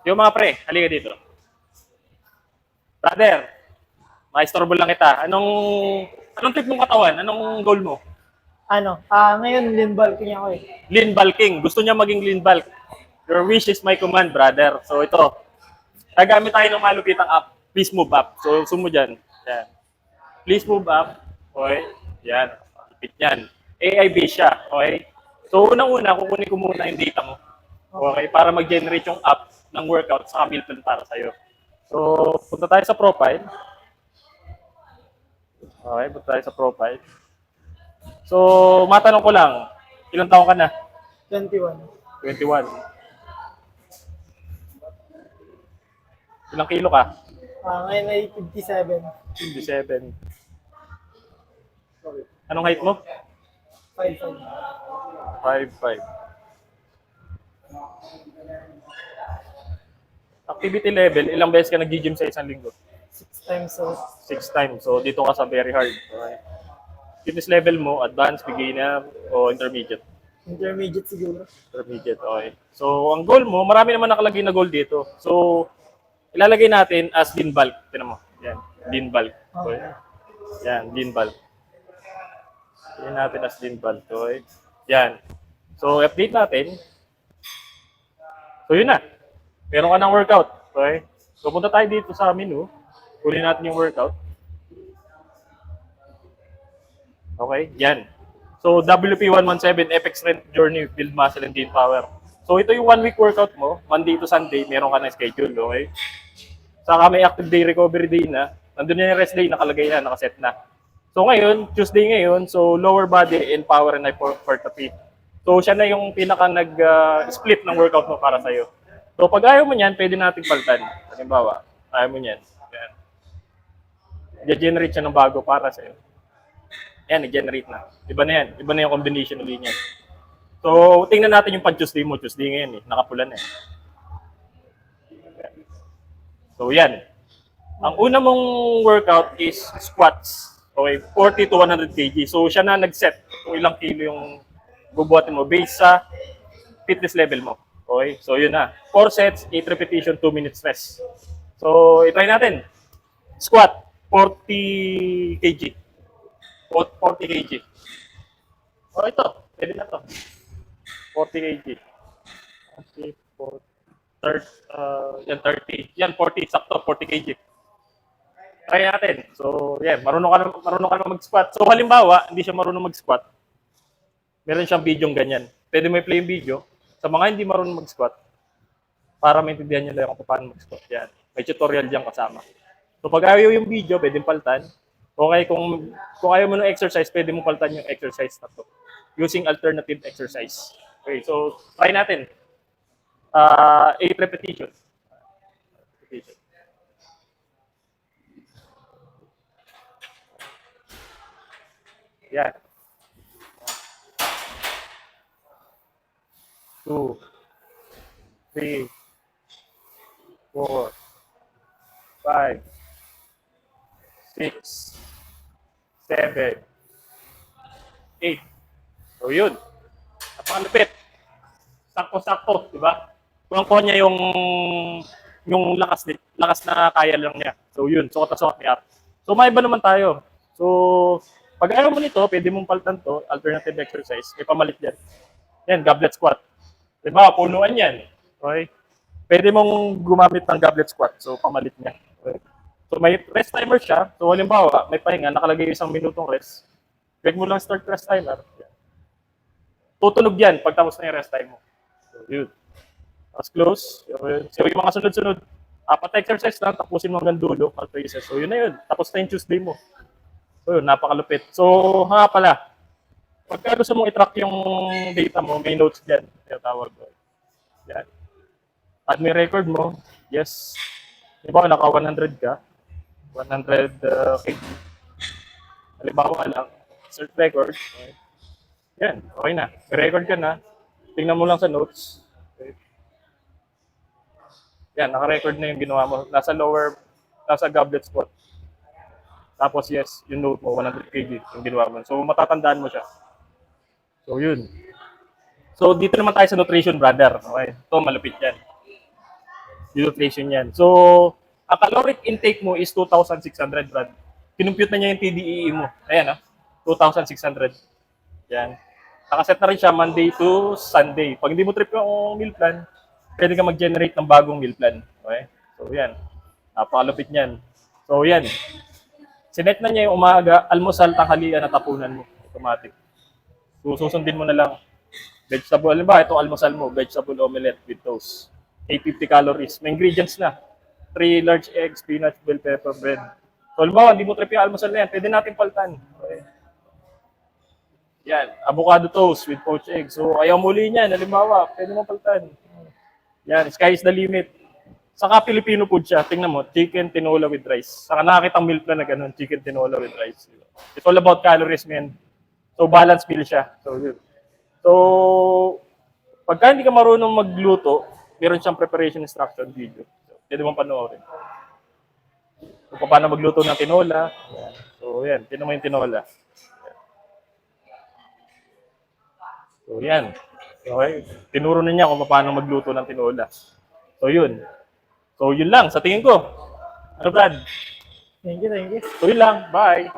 Yung mga pre, halika dito. Brother, maistorbo lang kita. Anong trip mong katawan? Anong goal mo? Ngayon lean bulking ako eh. Lean bulking. Gusto niya maging lean bulk. Your wish is my command, brother. So ito, gagamit tayo ng malupitang app. Please move up. So sumo dyan. Yan. Please move up. Okay? Yan. Malupit yan. AI based siya. Okay? So unang-una, kukunin ko muna yung data mo. Okay? Para mag-generate yung app ng workout sa build plan para sa'yo. So punta tayo sa profile. Okay, punta tayo sa profile. So, matanong ko lang, ilang taon ka na? 21. 21. Ilang kilo ka? Ngayon ay 57. 57. Anong height mo? 5'5". 5'5". Activity level, ilang beses ka nag-gym sa isang linggo? 6 times so 6 times. So, dito ka sa very hard. Okay. Fitness level mo, advanced, beginner, o intermediate? intermediate siguro. Intermediate, okay. So, ang goal mo, marami naman nakalagay na goal dito. So, ilalagay natin as lean bulk. Tignan mo. Yan, lean bulk. Okay. Yan, lean bulk. Tignan natin as lean bulk. Okay. Yan. So, update natin. So, yun na. Meron ka ng workout. Okay. So, punta tayo dito sa menu. Kunin natin yung workout. Okay, yan. So, WP117 FX Strength Journey Build Muscle and Gain Power. So, ito yung 1 week workout mo. Monday to Sunday, meron ka na schedule, okay? Saka may active day, recovery day na. Nandun na yung rest day, nakalagay na, nakaset na. So, ngayon, Tuesday ngayon, so lower body and power and hypertrophy. So, siya na yung pinaka nag-split ng workout mo para sa'yo. So, pag ayaw mo niyan, pwede nating palitan. Halimbawa, ayaw mo niyan. Yan. I-generate siya ng bago para sa'yo. Ayan, nag-generate na. Iba na yan. Iba na yung combination ulit niyan. So, tingnan natin yung pag-Tuesday mo. Tuesday ngayon eh. Nakapula na eh. So, yan. Ang una mong workout is squats. Okay, 40 to 100 kg. So, siya na nag-set kung ilang kilo yung bubuhatin mo based sa fitness level mo. Okay, so yun na. 4 sets, 8 repetition, 2 minutes rest. So, itry natin. Squat, 40 kg. 40 kg. Oh, ito. Pwede na to. 40 kg. 40, 30, yan 30. Yan 40, sakto 40 kg. Try natin. So, yeah, marunong ka na mag-squat. So, halimbawa, hindi siya marunong mag-squat. Meron siyang video ganyan. Pwede mo i-play yung video. Sa mga hindi marunong mag-squat, para maintindihan nyo lang kung paano mag-squat. Yan. May tutorial diyan kasama. So, pag ayaw yung video, pwedeng palitan. Okay, kung ayaw mo ng exercise, pwede mo palitan yung exercise na to using alternative exercise. Okay, so try natin. 8 repetitions. Yan. 2, 3, 4, 5, 6, 7, 8. So yun. Napakalupit. Sakto-sakto, di ba? Kuha niya yung lakas na kaya lang niya. So yun, sukat na sukat niya. So may iba naman tayo. So pag ayaw mo nito, pwede mong palitan to, alternative exercise. May pamalit yan. Yan, goblet squat. Di ba? Punuan yan. Okay? Pwede mong gumamit ng goblet squat. So pamalit niya. Okay? So may rest timer siya. So halimbawa, may pahinga, nakalagay 1 minutong rest. Click mo lang start rest timer. Tutunog yan pagtapos na yung rest time mo. So, yun. Tapos close. So yung mga sunod-sunod, 4 exercise lang, tapusin mo hanggang dulo, 4 phases. So yun na yun. Tapos na yung Tuesday mo. So yun, napakalupit. So nga pala, pagka gusto mong i-track yung data mo, may notes dyan. Kaya tawag ko. Yan. Add mo yung record mo. Yes. Di ba, naka 100 ka? 100 kg. Halimbawa lang, search record. Okay. Yan, okay na. May record ka na. Tingnan mo lang sa notes. Okay. Yan, naka-record na yung ginawa mo. Nasa goblet spot. Tapos yes, yung note mo, 100 kg yung ginawa mo. So matatandaan mo siya. So yun. So dito naman tayo sa nutrition, brother. Okay, ito malupit yan. Inflation yan. So, ang caloric intake mo is 2,600, Brad. Kinumpute na niya yung TDEE mo. Ayan, 2,600. Yan. Nakaset na rin siya Monday to Sunday. Pag hindi mo trip yung meal plan, pwede ka mag-generate ng bagong meal plan. Okay? So, yan. Napakalupit niyan. So, yan. Sinet na niya yung umaga, almusal, tanghalian at hapunan mo. Automatic. So, susundin mo na lang. Vegetable, halimbawa, itong almusal mo, vegetable omelette with toast. 850 calories. May ingredients na. 3 large eggs, spinach, bell pepper, bread. So, halimbawa, hindi mo trip yung almusal na yan, pwede natin paltan. Okay. Yan, avocado toast with poached egg. So, ayaw muli niyan, halimbawa, pwede mo paltan. Yan, sky is the limit. Saka Filipino food siya. Tingnan mo, chicken tinola with rice. Saka nakakita ang meal plan na ganun, chicken tinola with rice. It's all about calories, man. So, balanced meal siya. So, yun. So, pagka hindi ka marunong magluto, meron siyang preparation instruction video. So, pwede mong panoorin. So, paano magluto ng tinola. Yan. So, yan. Tinan mo yung tinola. So, yan. Okay. Tinuro na niya kung paano magluto ng tinola. So, yun. So, yun lang. Sa tingin ko. Ano, Brad? Thank you, thank you. So, yun lang. Bye.